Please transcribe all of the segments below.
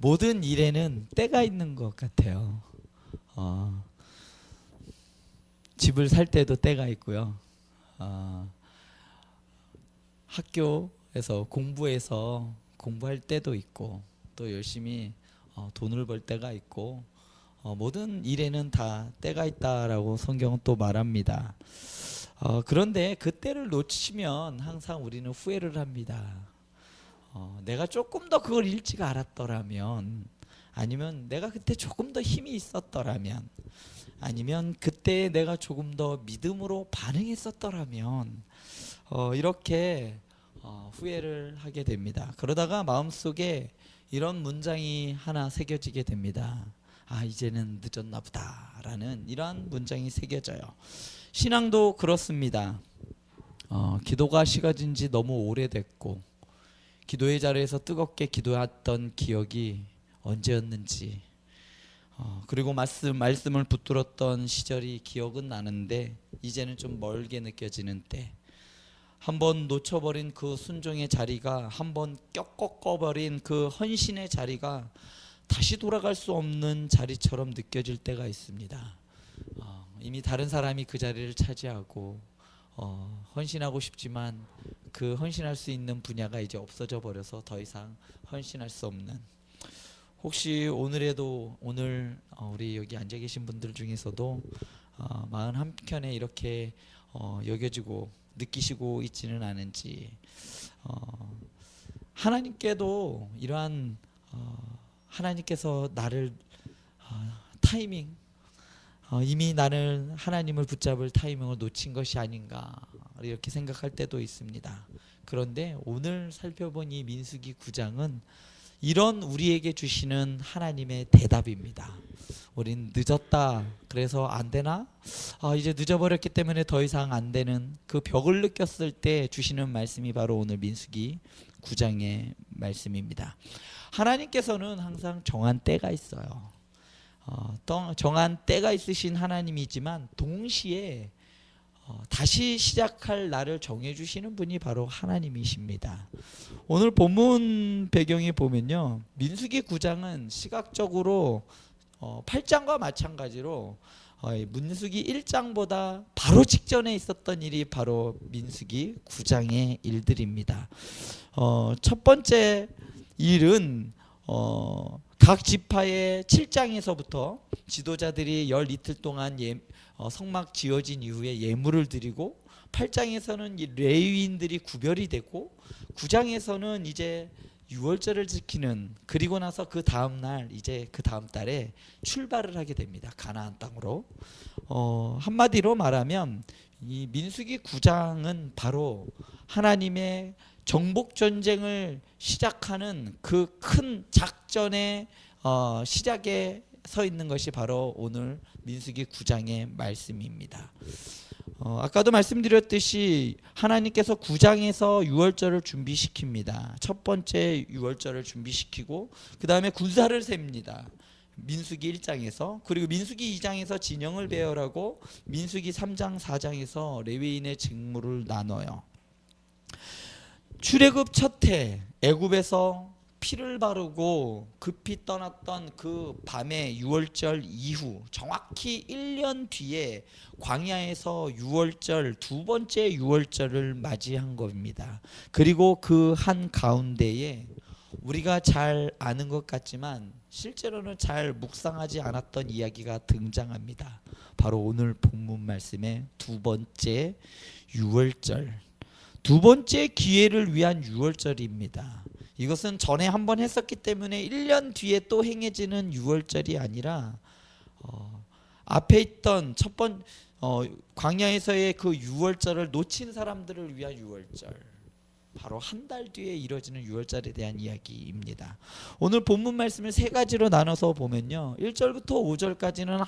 모든 일에는 때가 있는 것 같아요. 집을 살 때도 때가 있고요. 학교에서 공부할 때도 있고, 또 열심히 돈을 벌 때가 있고, 모든 일에는 다 때가 있다라고 성경은 또 말합니다. 그런데 그 때를 놓치면 항상 우리는 후회를 합니다. 내가 조금 더 그걸 일찍 알았더라면, 아니면 내가 그때 조금 더 힘이 있었더라면, 아니면 그때 내가 조금 더 믿음으로 반응했었더라면, 이렇게 후회를 하게 됩니다. 그러다가 마음속에 이런 문장이 하나 새겨지게 됩니다. 이제는 늦었나 보다 라는 이러한 문장이 새겨져요. 신앙도 그렇습니다. 기도가 식어진 지 너무 오래됐고, 기도의 자리에서 뜨겁게 기도했던 기억이 언제였는지, 그리고 말씀을 붙들었던 시절이 기억은 나는데 이제는 좀 멀게 느껴지는 때, 한번 놓쳐버린 그 순종의 자리가, 한번 꺾어버린 그 헌신의 자리가 다시 돌아갈 수 없는 자리처럼 느껴질 때가 있습니다. 이미 다른 사람이 그 자리를 차지하고 헌신하고 싶지만 그 헌신할 수 있는 분야가 이제 없어져 버려서 더 이상 헌신할 수 없는, 혹시 오늘 우리 여기 앉아 계신 분들 중에서도 마음 한켠에 이렇게 여겨지고 느끼시고 있지는 않은지, 하나님께도 이러한 하나님께서 나를 타이밍, 이미 나는 하나님을 붙잡을 타이밍을 놓친 것이 아닌가 이렇게 생각할 때도 있습니다. 그런데 오늘 살펴본 이 민수기 9장은 이런 우리에게 주시는 하나님의 대답입니다. 우린 늦었다, 그래서 안 되나? 이제 늦어버렸기 때문에 더 이상 안 되는 그 벽을 느꼈을 때 주시는 말씀이 바로 오늘 민수기 9장의 말씀입니다. 하나님께서는 항상 정한 때가 있어요. 정한 때가 있으신 하나님이지만 동시에 다시 시작할 날을 정해주시는 분이 바로 하나님이십니다. 오늘 본문 배경에 보면요, 민수기 9장은 시각적으로 8장과 마찬가지로 민수기 1장보다 바로 직전에 있었던 일이 바로 민수기 9장의 일들입니다. 첫 번째 일은 각 지파의 7장에서부터 지도자들이 열 이틀 동안 성막 지어진 이후에 예물을 드리고, 8장에서는 레위인들이 구별이 되고, 9장에서는 이제 유월절을 지키는, 그리고 나서 그 다음 날, 이제 그 다음 달에 출발을 하게 됩니다. 가나안 땅으로. 한마디로 말하면 이 민수기 9장은 바로 하나님의 정복 전쟁을 시작하는 그 큰 작전의 시작에 서 있는 것이 바로 오늘 민수기 9장의 말씀입니다. 아까도 말씀드렸듯이 하나님께서 9장에서 유월절을 준비시킵니다. 첫 번째 유월절을 준비시키고 그 다음에 군사를 셉니다. 민수기 1장에서, 그리고 민수기 2장에서 진영을 배열하고 민수기 3장 4장에서 레위인의 직무를 나눠요. 출애굽 첫 해 애굽에서 피를 바르고 급히 떠났던 그 밤의 유월절 이후 정확히 1년 뒤에 광야에서 유월절, 두 번째 유월절을 맞이한 겁니다. 그리고 그 한 가운데에 우리가 잘 아는 것 같지만 실제로는 잘 묵상하지 않았던 이야기가 등장합니다. 바로 오늘 본문 말씀의 두 번째 유월절, 두 번째 기회를 위한 유월절입니다. 이것은 전에 한번 했었기 때문에 1년 뒤에 또 행해지는 유월절이 아니라 앞에 있던 광야에서의 그 유월절을 놓친 사람들을 위한 유월절, 바로 한 달 뒤에 이루어지는 유월절에 대한 이야기입니다. 오늘 본문 말씀을 세 가지로 나눠서 보면요, 1절부터 5절까지는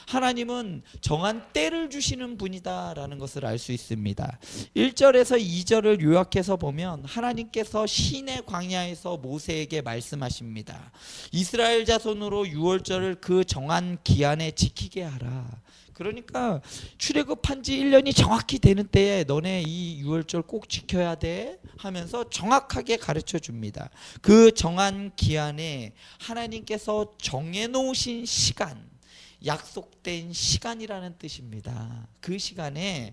하나님은 정한 때를 주시는 분이다라는 것을 알 수 있습니다. 1절에서 2절을 요약해서 보면 하나님께서 시내 광야에서 모세에게 말씀하십니다. 이스라엘 자손으로 유월절을 그 정한 기한에 지키게 하라. 그러니까 출애굽한 지 1년이 정확히 되는 때에 너네 이 유월절 꼭 지켜야 돼 하면서 정확하게 가르쳐 줍니다. 그 정한 기한에 하나님께서 정해 놓으신 시간, 약속된 시간이라는 뜻입니다. 그 시간에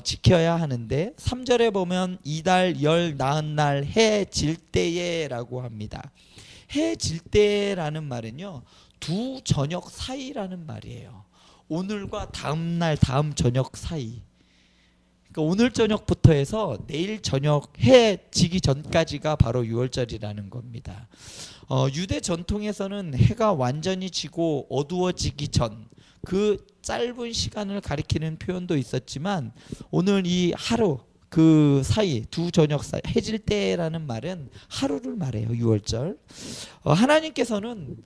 지켜야 하는데 3절에 보면 이달 열 나은 날 해 질 때에 라고 합니다. 해 질 때라는 말은요, 두 저녁 사이라는 말이에요. 오늘과 다음 날 다음 저녁 사이. 그러니까 오늘 저녁부터 해서 내일 저녁 해 지기 전까지가 바로 유월절이라는 겁니다. 유대 전통에서는 해가 완전히 지고 어두워지기 전 그 짧은 시간을 가리키는 표현도 있었지만 오늘 이 하루 그 사이 두 저녁 사이 해질 때라는 말은 하루를 말해요. 유월절. 하나님께서는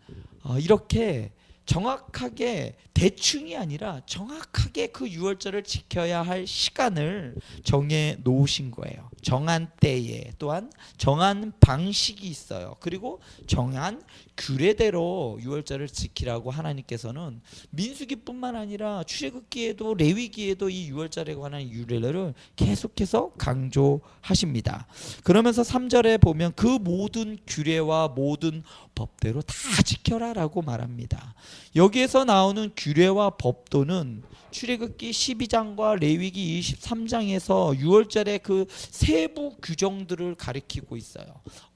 이렇게 정확하게 대충이 아니라 정확하게 그 유월절을 지켜야 할 시간을 정해 놓으신 거예요. 정한 때에 또한 정한 방식이 있어요. 그리고 정한 규례대로 유월절을 지키라고 하나님께서는 민수기뿐만 아니라 출애굽기에도 레위기에도 이 유월절에 관한 규례를 계속해서 강조하십니다. 그러면서 3절에 보면 그 모든 규례와 모든 법대로 다 지켜라라고 말합니다. 여기에서 나오는 규례와 법도는 출애굽기 12장과 레위기 23장에서 유월절의 그 세부 규정들을 가리키고 있어요.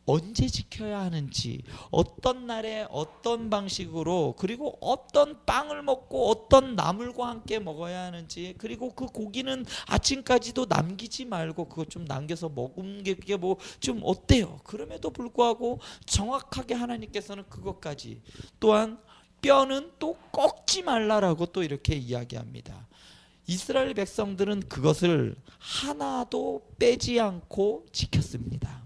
언제 지켜야 하는지, 어떤 날에 어떤 방식으로, 그리고 어떤 빵을 먹고 어떤 나물과 함께 먹어야 하는지, 그리고 그 고기는 아침까지도 남기지 말고 그거 좀 남겨서 먹은 게 그게 뭐 좀 어때요? 그럼에도 불구하고 정확하게 하나님께서는 그것까지, 또한 뼈는 또 꺾지 말라라고 또 이렇게 이야기합니다. 이스라엘 백성들은 그것을 하나도 빼지 않고 지켰습니다.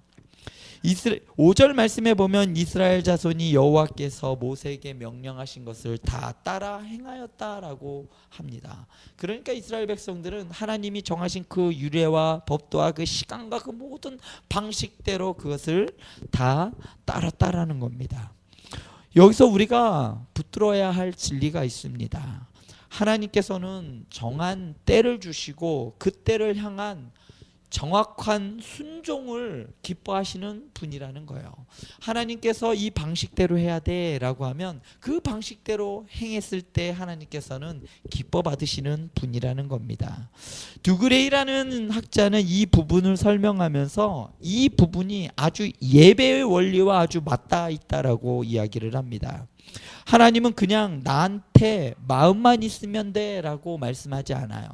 5절 말씀에 보면 이스라엘 자손이 여호와께서 모세에게 명령하신 것을 다 따라 행하였다라고 합니다. 그러니까 이스라엘 백성들은 하나님이 정하신 그 유례와 법도와 그 시간과 그 모든 방식대로 그것을 다 따랐다라는 겁니다. 여기서 우리가 붙들어야 할 진리가 있습니다. 하나님께서는 정한 때를 주시고 그 때를 향한 정확한 순종을 기뻐하시는 분이라는 거예요. 하나님께서 이 방식대로 해야 돼 라고 하면 그 방식대로 행했을 때 하나님께서는 기뻐 받으시는 분이라는 겁니다. 듀그레이라는 학자는 이 부분을 설명하면서 이 부분이 아주 예배의 원리와 아주 맞닿아 있다라고 이야기를 합니다. 하나님은 그냥 나한테 마음만 있으면 돼 라고 말씀하지 않아요.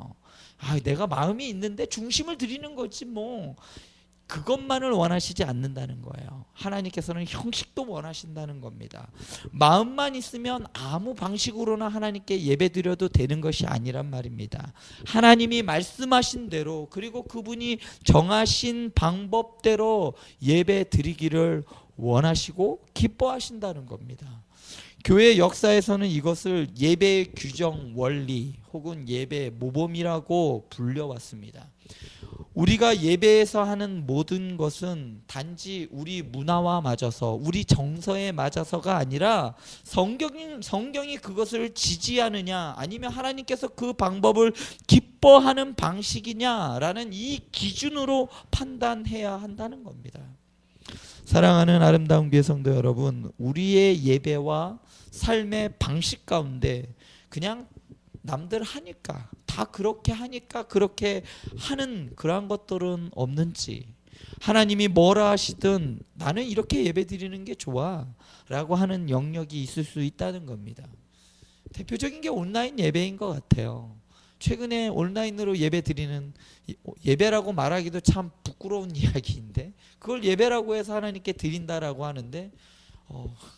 내가 마음이 있는데 중심을 드리는 거지 뭐, 그것만을 원하시지 않는다는 거예요. 하나님께서는 형식도 원하신다는 겁니다. 마음만 있으면 아무 방식으로나 하나님께 예배드려도 되는 것이 아니란 말입니다. 하나님이 말씀하신 대로, 그리고 그분이 정하신 방법대로 예배드리기를 원하시고 기뻐하신다는 겁니다. 교회 역사에서는 이것을 예배의 규정 원리 혹은 예배 모범이라고 불려왔습니다. 우리가 예배에서 하는 모든 것은 단지 우리 문화와 맞아서, 우리 정서에 맞아서가 아니라 성경이 그것을 지지하느냐, 아니면 하나님께서 그 방법을 기뻐하는 방식이냐라는 이 기준으로 판단해야 한다는 겁니다. 사랑하는 아름다운 교회 성도 여러분, 우리의 예배와 삶의 방식 가운데 그냥 남들 하니까, 다 그렇게 하니까 그렇게 하는 그러한 것들은 없는지, 하나님이 뭐라 하시든 나는 이렇게 예배 드리는 게 좋아 라고 하는 영역이 있을 수 있다는 겁니다. 대표적인 게 온라인 예배인 것 같아요. 최근에 온라인으로 예배 드리는, 예배라고 말하기도 참 부끄러운 이야기인데 그걸 예배라고 해서 하나님께 드린다라고 하는데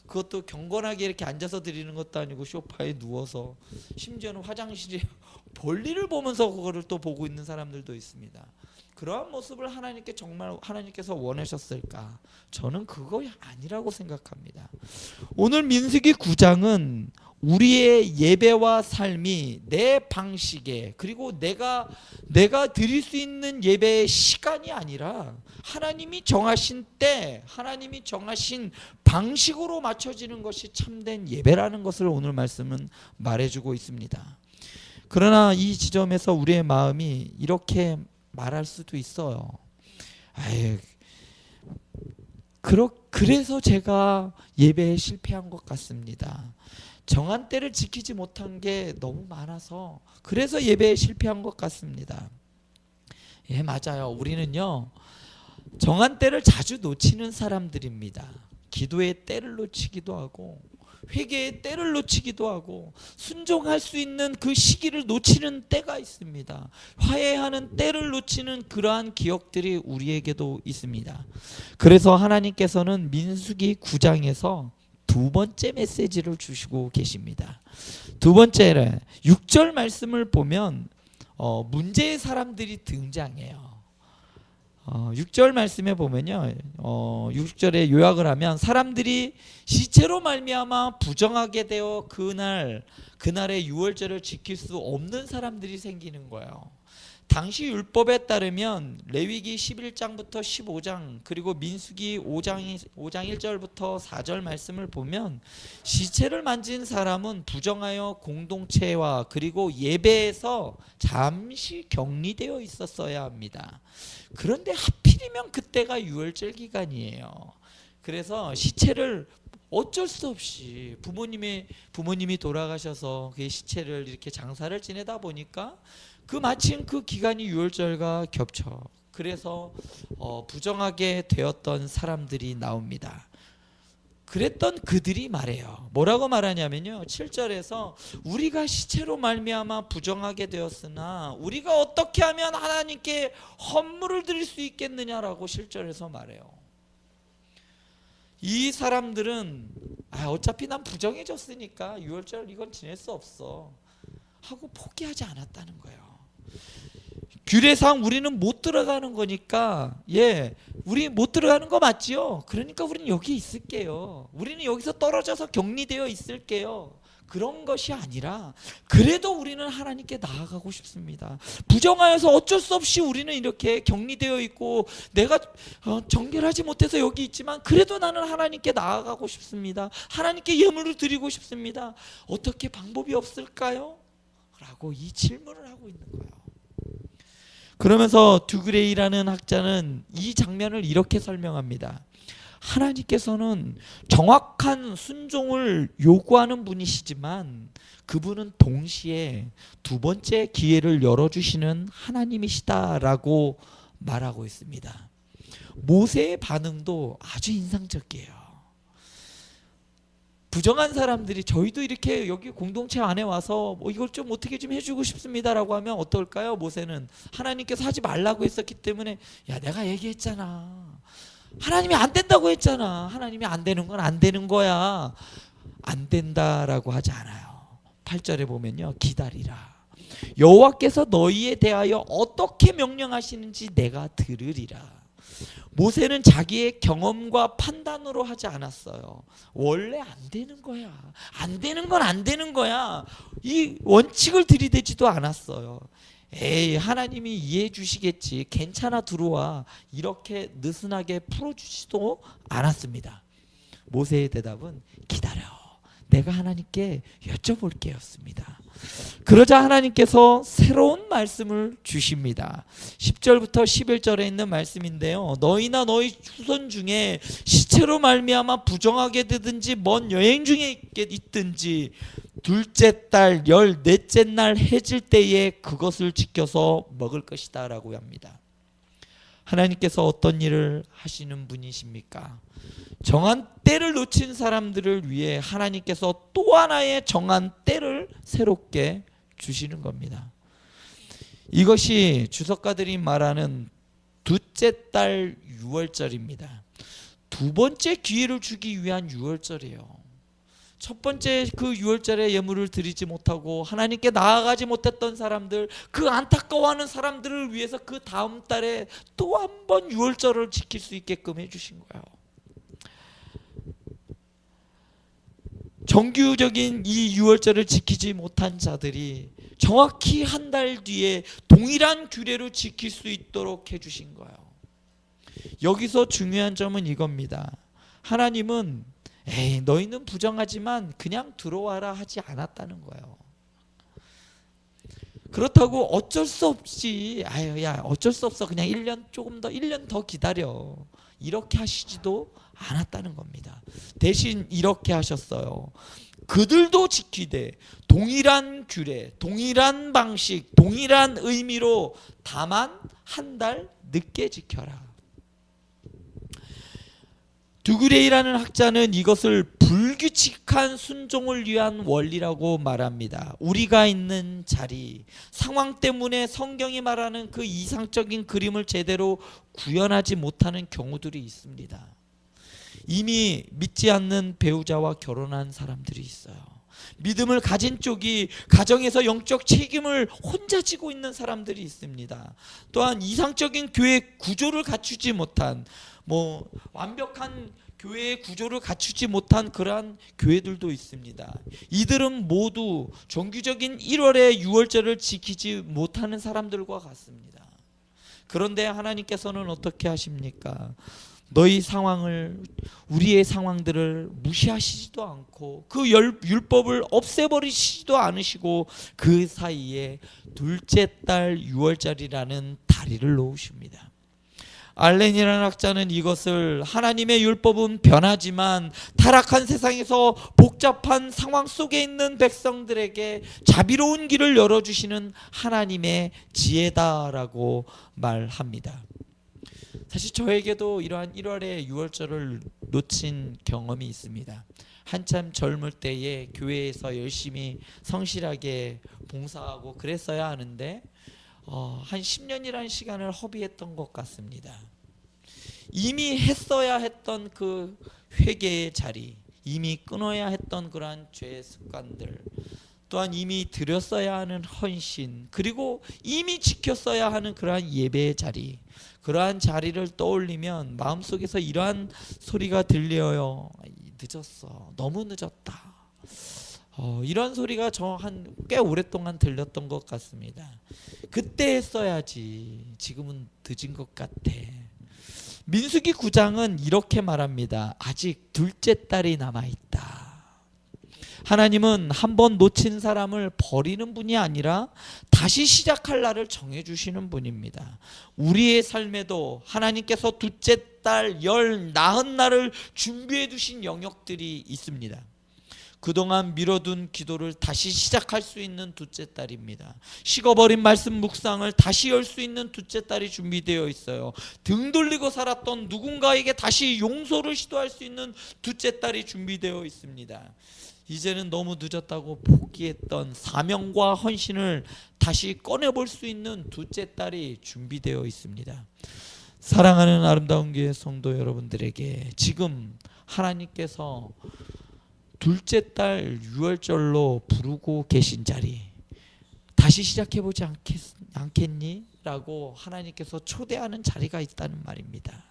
그것도 경건하게 이렇게 앉아서 드리는 것도 아니고 소파에 누워서, 심지어는 화장실에 볼일을 보면서 그거를 또 보고 있는 사람들도 있습니다. 그러한 모습을 하나님께 정말 하나님께서 원하셨을까? 저는 그거 아니라고 생각합니다. 오늘 민수기 9장은 우리의 예배와 삶이 내 방식에, 그리고 내가 드릴 수 있는 예배의 시간이 아니라 하나님이 정하신 때, 하나님이 정하신 방식으로 맞춰지는 것이 참된 예배라는 것을 오늘 말씀은 말해주고 있습니다. 그러나 이 지점에서 우리의 마음이 이렇게 말할 수도 있어요. 아이, 그래서 제가 예배에 실패한 것 같습니다. 정한 때를 지키지 못한 게 너무 많아서 그래서 예배에 실패한 것 같습니다. 예, 맞아요. 우리는요, 정한 때를 자주 놓치는 사람들입니다. 기도의 때를 놓치기도 하고 회개의 때를 놓치기도 하고 순종할 수 있는 그 시기를 놓치는 때가 있습니다. 화해하는 때를 놓치는 그러한 기억들이 우리에게도 있습니다. 그래서 하나님께서는 민수기 9장에서 두 번째 메시지를 주시고 계십니다. 두 번째는 6절 말씀을 보면 문제의 사람들이 등장해요. 6절 말씀에 보면요, 6절에 요약을 하면 사람들이 시체로 말미암아 부정하게 되어 그날의 유월절을 지킬 수 없는 사람들이 생기는 거예요. 당시 율법에 따르면 레위기 11장부터 15장 그리고 민수기 5장 1절부터 4절 말씀을 보면 시체를 만진 사람은 부정하여 공동체와 그리고 예배에서 잠시 격리되어 있었어야 합니다. 그런데 하필이면 그때가 유월절 기간이에요. 그래서 시체를 어쩔 수 없이 부모님이 돌아가셔서 그 시체를 이렇게 장사를 지내다 보니까 마침 그 기간이 유월절과 겹쳐. 그래서 부정하게 되었던 사람들이 나옵니다. 그랬던 그들이 말해요. 뭐라고 말하냐면요, 7절에서 우리가 시체로 말미암아 부정하게 되었으나 우리가 어떻게 하면 하나님께 헌물을 드릴 수 있겠느냐라고 7절에서 말해요. 이 사람들은 어차피 난 부정해졌으니까 유월절 이건 지낼 수 없어 하고 포기하지 않았다는 거예요. 규례상 우리는 못 들어가는 거니까, 우리 못 들어가는 거 맞지요? 그러니까 우리는 여기 있을게요. 우리는 여기서 떨어져서 격리되어 있을게요. 그런 것이 아니라 그래도 우리는 하나님께 나아가고 싶습니다. 부정하여서 어쩔 수 없이 우리는 이렇게 격리되어 있고 내가 정결하지 못해서 여기 있지만 그래도 나는 하나님께 나아가고 싶습니다. 하나님께 예물을 드리고 싶습니다. 어떻게 방법이 없을까요? 라고 이 질문을 하고 있는 거예요. 그러면서 듀그레이라는 학자는 이 장면을 이렇게 설명합니다. 하나님께서는 정확한 순종을 요구하는 분이시지만 그분은 동시에 두 번째 기회를 열어주시는 하나님이시다라고 말하고 있습니다. 모세의 반응도 아주 인상적이에요. 부정한 사람들이 저희도 이렇게 여기 공동체 안에 와서 이걸 좀 어떻게 좀 해주고 싶습니다라고 하면 어떨까요? 모세는 하나님께서 하지 말라고 했었기 때문에 내가 얘기했잖아. 하나님이 안 된다고 했잖아. 하나님이 안 되는 건 안 되는 거야. 안 된다라고 하지 않아요. 8절에 보면요, 기다리라. 여호와께서 너희에 대하여 어떻게 명령하시는지 내가 들으리라. 모세는 자기의 경험과 판단으로 하지 않았어요. 원래 안 되는 거야. 안 되는 건 안 되는 거야. 이 원칙을 들이대지도 않았어요. 하나님이 이해해 주시겠지. 괜찮아, 들어와. 이렇게 느슨하게 풀어주지도 않았습니다. 모세의 대답은 기다려. 내가 하나님께 여쭤볼게였습니다. 그러자 하나님께서 새로운 말씀을 주십니다. 10절부터 11절에 있는 말씀인데요, 너희나 너희 후손 중에 시체로 말미암아 부정하게 되든지 먼 여행 중에 있든지 둘째 달 14째 날 해질 때에 그것을 지켜서 먹을 것이다 라고 합니다. 하나님께서 어떤 일을 하시는 분이십니까? 정한 때를 놓친 사람들을 위해 하나님께서 또 하나의 정한 때를 새롭게 주시는 겁니다. 이것이 주석가들이 말하는 둘째 달 유월절입니다. 두 번째 기회를 주기 위한 유월절이에요. 첫 번째 그 유월절에 예물을 드리지 못하고 하나님께 나아가지 못했던 사람들, 그 안타까워하는 사람들을 위해서 그 다음 달에 또 한 번 유월절을 지킬 수 있게끔 해주신 거예요. 정규적인 이 유월절을 지키지 못한 자들이 정확히 한 달 뒤에 동일한 규례로 지킬 수 있도록 해주신 거예요. 여기서 중요한 점은 이겁니다. 하나님은 너희는 부정하지만 그냥 들어와라 하지 않았다는 거예요. 그렇다고 어쩔 수 없이 아유 야 어쩔 수 없어 그냥 1년 조금 더 1년 더 기다려 이렇게 하시지도 않았다는 겁니다. 대신 이렇게 하셨어요. 그들도 지키되 동일한 규례, 동일한 방식, 동일한 의미로 다만 한 달 늦게 지켜라. 두그레이라는 학자는 이것을 불규칙한 순종을 위한 원리라고 말합니다. 우리가 있는 자리, 상황 때문에 성경이 말하는 그 이상적인 그림을 제대로 구현하지 못하는 경우들이 있습니다. 이미 믿지 않는 배우자와 결혼한 사람들이 있어요. 믿음을 가진 쪽이 가정에서 영적 책임을 혼자 지고 있는 사람들이 있습니다. 또한 이상적인 교회 구조를 갖추지 못한 완벽한 교회의 구조를 갖추지 못한 그러한 교회들도 있습니다. 이들은 모두 정규적인 1월의 유월절을 지키지 못하는 사람들과 같습니다. 그런데 하나님께서는 어떻게 하십니까? 너희 상황을 우리의 상황들을 무시하시지도 않고 그 율법을 없애버리시지도 않으시고 그 사이에 둘째 달 유월절이라는 다리를 놓으십니다. 알렌이라는 학자는 이것을 하나님의 율법은 변하지만 타락한 세상에서 복잡한 상황 속에 있는 백성들에게 자비로운 길을 열어주시는 하나님의 지혜다라고 말합니다. 사실 저에게도 이러한 1월의 유월절을 놓친 경험이 있습니다. 한참 젊을 때에 교회에서 열심히 성실하게 봉사하고 그랬어야 하는데 한 10년이라는 시간을 허비했던 것 같습니다. 이미 했어야 했던 그 회개의 자리, 이미 끊어야 했던 그러한 죄의 습관들, 또한 이미 드렸어야 하는 헌신, 그리고 이미 지켰어야 하는 그러한 예배의 자리, 그러한 자리를 떠올리면 마음속에서 이러한 소리가 들려요. 늦었어. 너무 늦었다. 이런 소리가 저 한 꽤 오랫동안 들렸던 것 같습니다. 그때 했어야지. 지금은 늦은 것 같아. 민수기 9장은 이렇게 말합니다. 아직 둘째 딸이 남아있다. 하나님은 한 번 놓친 사람을 버리는 분이 아니라 다시 시작할 날을 정해주시는 분입니다. 우리의 삶에도 하나님께서 둘째 딸 나흔 날을 준비해 두신 영역들이 있습니다. 그동안 미뤄둔 기도를 다시 시작할 수 있는 둘째 딸입니다. 식어버린 말씀 묵상을 다시 열 수 있는 둘째 딸이 준비되어 있어요. 등 돌리고 살았던 누군가에게 다시 용서를 시도할 수 있는 둘째 딸이 준비되어 있습니다. 이제는 너무 늦었다고 포기했던 사명과 헌신을 다시 꺼내볼 수 있는 둘째 딸이 준비되어 있습니다. 사랑하는 아름다운 교회 성도 여러분들에게 지금 하나님께서 둘째 달 유월절로 부르고 계신 자리 다시 시작해보지 않겠니? 라고 하나님께서 초대하는 자리가 있다는 말입니다.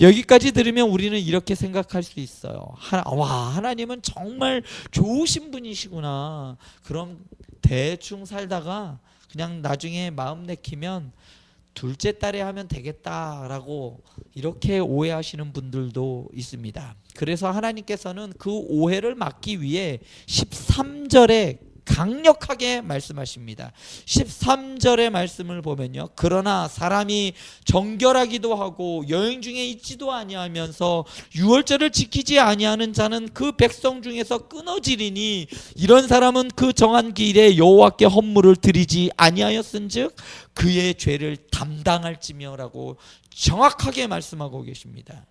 여기까지 들으면 우리는 이렇게 생각할 수 있어요. 하나님은 정말 좋으신 분이시구나. 그럼 대충 살다가 그냥 나중에 마음 내키면 둘째 딸에 하면 되겠다라고 이렇게 오해하시는 분들도 있습니다. 그래서 하나님께서는 그 오해를 막기 위해 13절에 강력하게 말씀하십니다. 13절의 말씀을 보면요. 그러나 사람이 정결하기도 하고 여행 중에 있지도 아니하면서 유월절을 지키지 아니하는 자는 그 백성 중에서 끊어지리니 이런 사람은 그 정한 기일에 여호와께 헌물을 드리지 아니하였은즉 그의 죄를 담당할지며라고 정확하게 말씀하고 계십니다.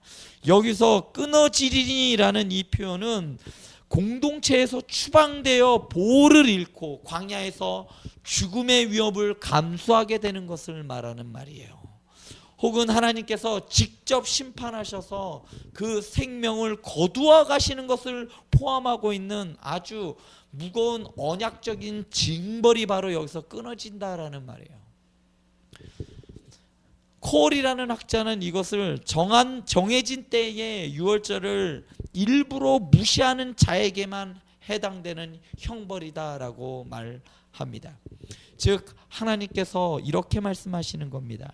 여기서 끊어지리니라는 이 표현은 공동체에서 추방되어 보호를 잃고 광야에서 죽음의 위협을 감수하게 되는 것을 말하는 말이에요. 혹은 하나님께서 직접 심판하셔서 그 생명을 거두어 가시는 것을 포함하고 있는 아주 무거운 언약적인 징벌이 바로 여기서 끊어진다라는 말이에요. 콜이라는 학자는 이것을 정해진 때의 유월절을 일부러 무시하는 자에게만 해당되는 형벌이다라고 말합니다. 즉 하나님께서 이렇게 말씀하시는 겁니다.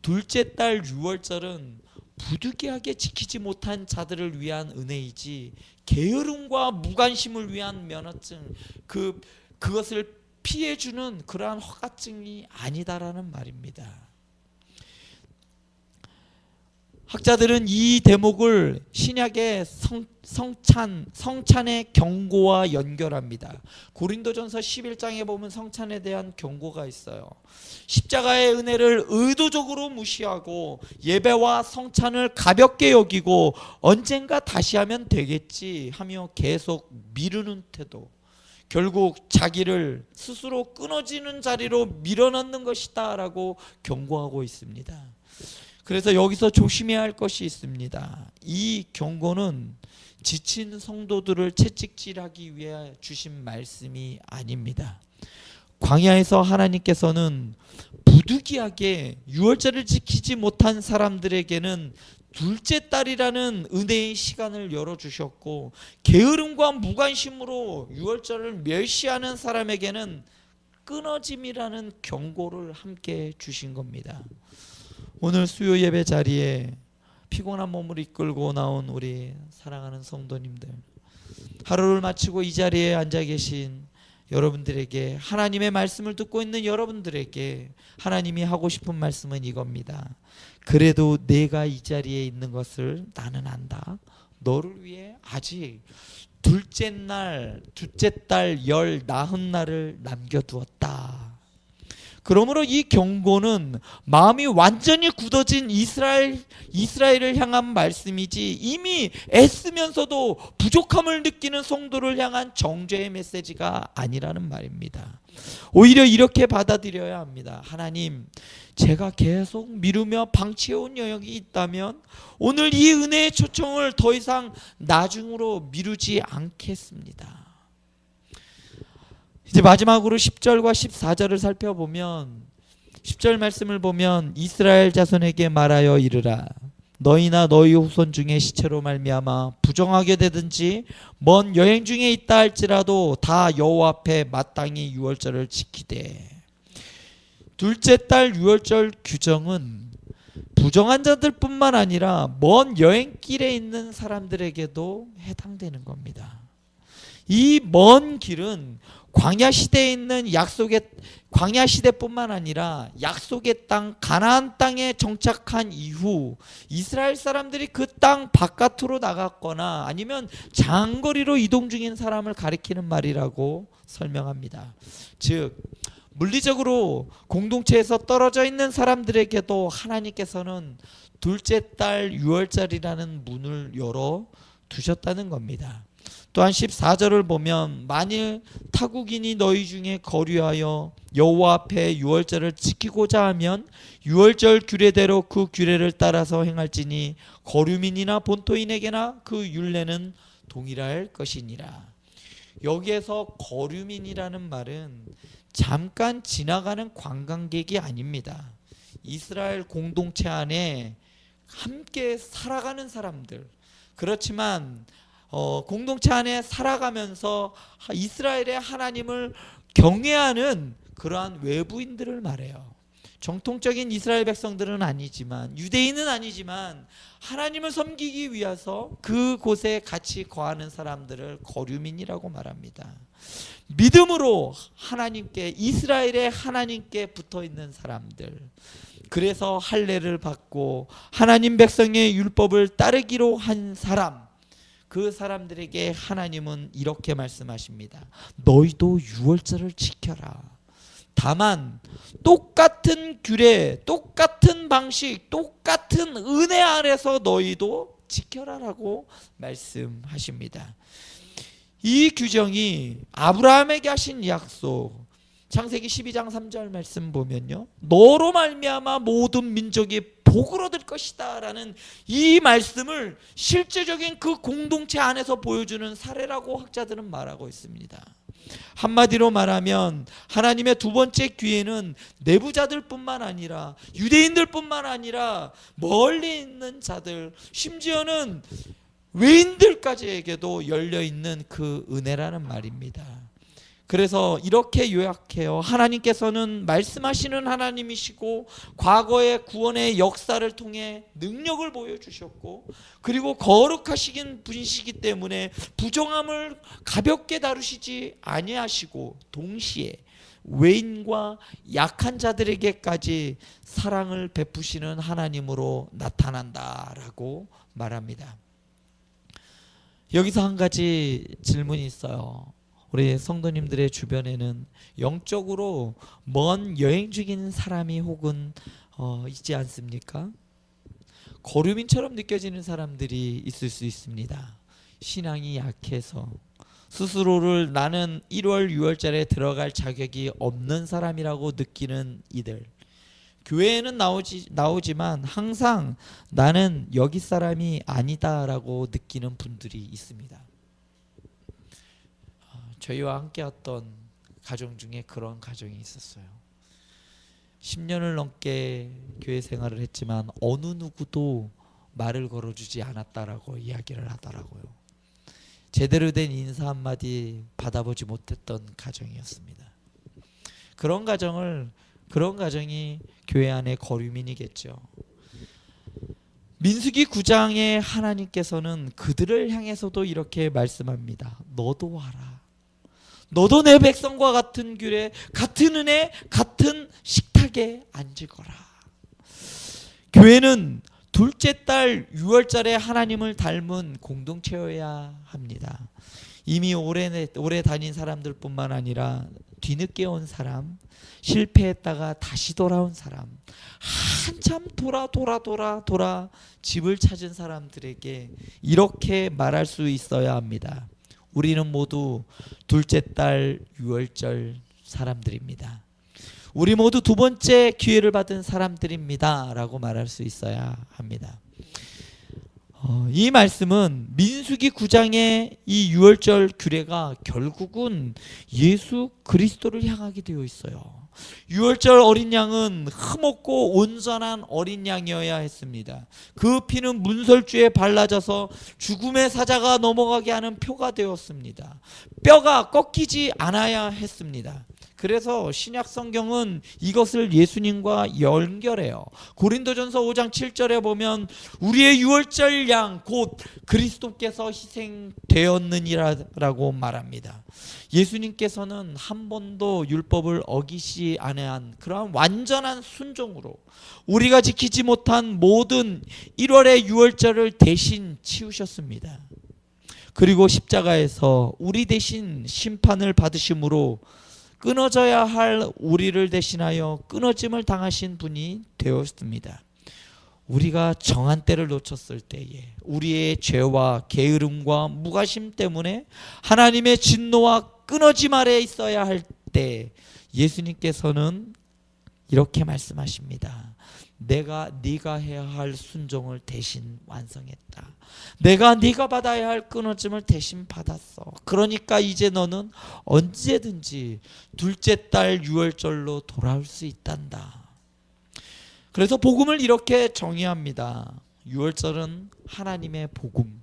둘째 달 유월절은 부득이하게 지키지 못한 자들을 위한 은혜이지 게으름과 무관심을 위한 면허증 그것을 피해주는 그러한 허가증이 아니다라는 말입니다. 학자들은 이 대목을 신약의 성찬의 경고와 연결합니다. 고린도전서 11장에 보면 성찬에 대한 경고가 있어요. 십자가의 은혜를 의도적으로 무시하고 예배와 성찬을 가볍게 여기고 언젠가 다시 하면 되겠지 하며 계속 미루는 태도, 결국 자기를 스스로 끊어지는 자리로 밀어넣는 것이다 라고 경고하고 있습니다. 그래서 여기서 조심해야 할 것이 있습니다. 이 경고는 지친 성도들을 채찍질하기 위해 주신 말씀이 아닙니다. 광야에서 하나님께서는 부득이하게 유월절을 지키지 못한 사람들에게는 둘째 달이라는 은혜의 시간을 열어주셨고, 게으름과 무관심으로 유월절을 멸시하는 사람에게는 끊어짐이라는 경고를 함께 주신 겁니다. 오늘 수요 예배 자리에 피곤한 몸을 이끌고 나온 우리 사랑하는 성도님들, 하루를 마치고 이 자리에 앉아 계신 여러분들에게, 하나님의 말씀을 듣고 있는 여러분들에게 하나님이 하고 싶은 말씀은 이겁니다. 그래도 내가 이 자리에 있는 것을 나는 안다. 너를 위해 아직 둘째 달 열 나흔 날을 남겨두었다. 그러므로 이 경고는 마음이 완전히 굳어진 이스라엘을 향한 말씀이지, 이미 애쓰면서도 부족함을 느끼는 성도를 향한 정죄의 메시지가 아니라는 말입니다. 오히려 이렇게 받아들여야 합니다. 하나님, 제가 계속 미루며 방치해온 영역이 있다면 오늘 이 은혜의 초청을 더 이상 나중으로 미루지 않겠습니다. 이제 마지막으로 10절과 14절을 살펴보면, 10절 말씀을 보면 이스라엘 자손에게 말하여 이르라. 너희나 너희 후손 중에 시체로 말미암아 부정하게 되든지 먼 여행 중에 있다 할지라도 다 여호와 앞에 마땅히 유월절을 지키되. 둘째 달 유월절 규정은 부정한 자들뿐만 아니라 먼 여행길에 있는 사람들에게도 해당되는 겁니다. 이 먼 길은 광야 시대에 있는 광야 시대뿐만 아니라 약속의 땅 가나안 땅에 정착한 이후 이스라엘 사람들이 그 땅 바깥으로 나갔거나 아니면 장거리로 이동 중인 사람을 가리키는 말이라고 설명합니다. 즉 물리적으로 공동체에서 떨어져 있는 사람들에게도 하나님께서는 둘째 달 유월절이라는 문을 열어 두셨다는 겁니다. 또한 14절을 보면 만일 타국인이 너희 중에 거류하여 여호와 앞에 유월절을 지키고자 하면 유월절 규례대로 그 규례를 따라서 행할지니 거류민이나 본토인에게나 그 율례는 동일할 것이니라. 여기에서 거류민이라는 말은 잠깐 지나가는 관광객이 아닙니다. 이스라엘 공동체 안에 함께 살아가는 사람들, 그렇지만 공동체 안에 살아가면서 이스라엘의 하나님을 경외하는 그러한 외부인들을 말해요. 정통적인 이스라엘 백성들은 아니지만, 유대인은 아니지만 하나님을 섬기기 위해서 그곳에 같이 거하는 사람들을 거류민이라고 말합니다. 믿음으로 하나님께, 이스라엘의 하나님께 붙어있는 사람들, 그래서 할례를 받고 하나님 백성의 율법을 따르기로 한 사람, 그 사람들에게 하나님은 이렇게 말씀하십니다. 너희도 유월절을 지켜라. 다만 똑같은 규례, 똑같은 방식, 똑같은 은혜 아래서 너희도 지켜라라고 말씀하십니다. 이 규정이 아브라함에게 하신 약속, 창세기 12장 3절 말씀 보면요, 너로 말미암아 모든 민족이 복을 얻을 것이다 라는 이 말씀을 실제적인 그 공동체 안에서 보여주는 사례라고 학자들은 말하고 있습니다. 한마디로 말하면 하나님의 두 번째 기회는 내부자들뿐만 아니라 유대인들뿐만 아니라 멀리 있는 자들, 심지어는 외인들까지에게도 열려있는 그 은혜라는 말입니다. 그래서 이렇게 요약해요. 하나님께서는 말씀하시는 하나님이시고 과거의 구원의 역사를 통해 능력을 보여주셨고, 그리고 거룩하시긴 분이시기 때문에 부정함을 가볍게 다루시지 아니하시고, 동시에 외인과 약한 자들에게까지 사랑을 베푸시는 하나님으로 나타난다라고 말합니다. 여기서 한 가지 질문이 있어요. 우리 성도님들의 주변에는 영적으로 먼 여행 중인 사람이 혹은 있지 않습니까? 거류민처럼 느껴지는 사람들이 있을 수 있습니다. 신앙이 약해서 스스로를 나는 1월 6월절에 들어갈 자격이 없는 사람이라고 느끼는 이들, 교회에는 나오지만 항상 나는 여기 사람이 아니다라고 느끼는 분들이 있습니다. 저희와 함께 왔던 가정 중에 그런 가정이 있었어요. 10년을 넘게 교회 생활을 했지만 어느 누구도 말을 걸어주지 않았다라고 이야기를 하더라고요. 제대로 된 인사 한마디 받아보지 못했던 가정이었습니다. 그런 가정이 교회 안의 거류민이겠죠. 민수기 9장에 하나님께서는 그들을 향해서도 이렇게 말씀합니다. 너도 와라. 너도 내 백성과 같은 귤에 같은 은혜 같은 식탁에 앉으거라. 교회는 둘째 달 6월절에 하나님을 닮은 공동체여야 합니다. 이미 오래 다닌 사람들뿐만 아니라 뒤늦게 온 사람, 실패했다가 다시 돌아온 사람, 한참 돌아 집을 찾은 사람들에게 이렇게 말할 수 있어야 합니다. 우리는 모두 둘째 달 6월절 사람들입니다. 우리 모두 두 번째 기회를 받은 사람들입니다 라고 말할 수 있어야 합니다. 이 말씀은 민수기 9장의 이 6월절 규례가 결국은 예수 그리스도를 향하게 되어 있어요. 6월절 어린 양은 흠없고 온전한 어린 양이어야 했습니다. 그 피는 문설주에 발라져서 죽음의 사자가 넘어가게 하는 표가 되었습니다. 뼈가 꺾이지 않아야 했습니다. 그래서 신약 성경은 이것을 예수님과 연결해요. 고린도전서 5장 7절에 보면 우리의 6월절 양 곧 그리스도께서 희생되었느니라라고 말합니다. 예수님께서는 한 번도 율법을 어기시 아니한 그러한 완전한 순종으로 우리가 지키지 못한 모든 1월의 6월절을 대신 치우셨습니다. 그리고 십자가에서 우리 대신 심판을 받으심으로 끊어져야 할 우리를 대신하여 끊어짐을 당하신 분이 되었습니다. 우리가 정한 때를 놓쳤을 때에 우리의 죄와 게으름과 무관심 때문에 하나님의 진노와 끊어짐 아래에 있어야 할 때 예수님께서는 이렇게 말씀하십니다. 내가 네가 해야 할 순종을 대신 완성했다. 내가 네가 받아야 할 끊어짐을 대신 받았어. 그러니까 이제 너는 언제든지 둘째 달 6월절로 돌아올 수 있단다. 그래서 복음을 이렇게 정의합니다. 6월절은 하나님의 복음,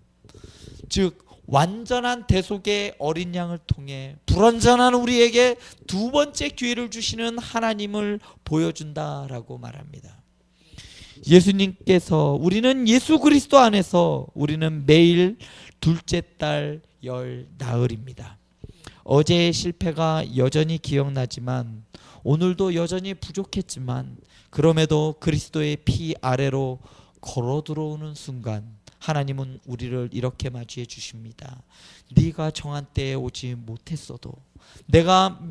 즉 완전한 대속의 어린 양을 통해 불완전한 우리에게 두 번째 기회를 주시는 하나님을 보여준다라고 말합니다. 예수님께서 우리는 예수 그리스도 안에서 우리는 매일 둘째 달 열 나흘입니다. 어제의 실패가 여전히 기억나지만 오늘도 여전히 부족했지만 그럼에도 그리스도의 피 아래로 걸어 들어오는 순간 하나님은 우리를 이렇게 맞이해 주십니다. 네가 정한 때에 오지 못했어도 내가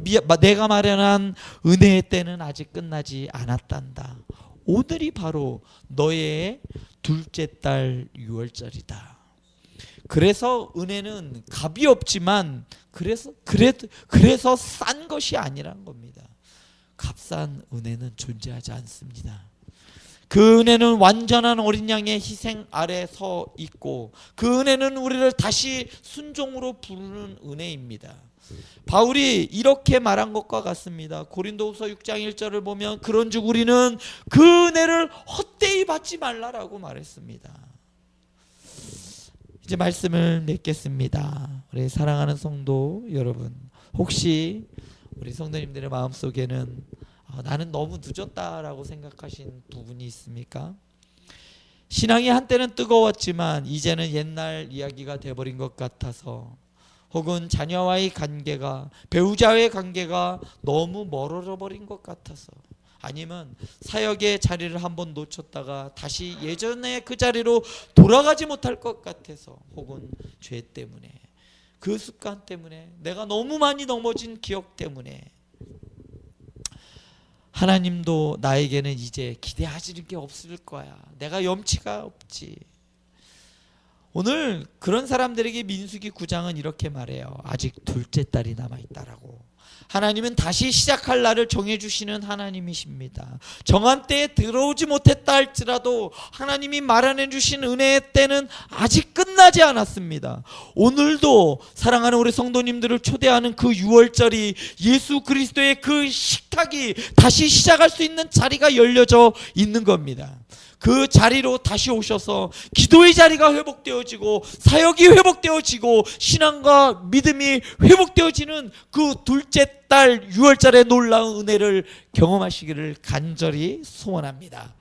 마련한 은혜의 때는 아직 끝나지 않았단다. 오늘이 바로 너의 둘째 달 6월절이다. 그래서 은혜는 값이 없지만 그래서 싼 것이 아니란 겁니다. 값싼 은혜는 존재하지 않습니다. 그 은혜는 완전한 어린 양의 희생 아래 서 있고 그 은혜는 우리를 다시 순종으로 부르는 은혜입니다. 바울이 이렇게 말한 것과 같습니다. 고린도후서 6장 1절을 보면 그런즉 우리는 그 은혜를 헛되이 받지 말라라고 말했습니다. 이제 말씀을 맺겠습니다. 우리 사랑하는 성도 여러분, 혹시 우리 성도님들의 마음속에는 나는 너무 늦었다라고 생각하신 부분이 있습니까? 신앙이 한때는 뜨거웠지만 이제는 옛날 이야기가 돼버린 것 같아서, 혹은 자녀와의 관계가, 배우자와의 관계가 너무 멀어져 버린 것 같아서, 아니면 사역의 자리를 한번 놓쳤다가 다시 예전의 그 자리로 돌아가지 못할 것 같아서, 혹은 죄 때문에, 그 습관 때문에, 내가 너무 많이 넘어진 기억 때문에 하나님도 나에게는 이제 기대하시는 게 없을 거야, 내가 염치가 없지. 오늘 그런 사람들에게 민수기 9장은 이렇게 말해요. 아직 둘째 딸이 남아있다라고. 하나님은 다시 시작할 날을 정해주시는 하나님이십니다. 정한 때에 들어오지 못했다 할지라도 하나님이 마련해 주신 은혜의 때는 아직 끝나지 않았습니다. 오늘도 사랑하는 우리 성도님들을 초대하는 그 6월절이, 예수 그리스도의 그 식탁이 다시 시작할 수 있는 자리가 열려져 있는 겁니다. 그 자리로 다시 오셔서 기도의 자리가 회복되어지고, 사역이 회복되어지고, 신앙과 믿음이 회복되어지는 그 둘째 달 6월절의 놀라운 은혜를 경험하시기를 간절히 소원합니다.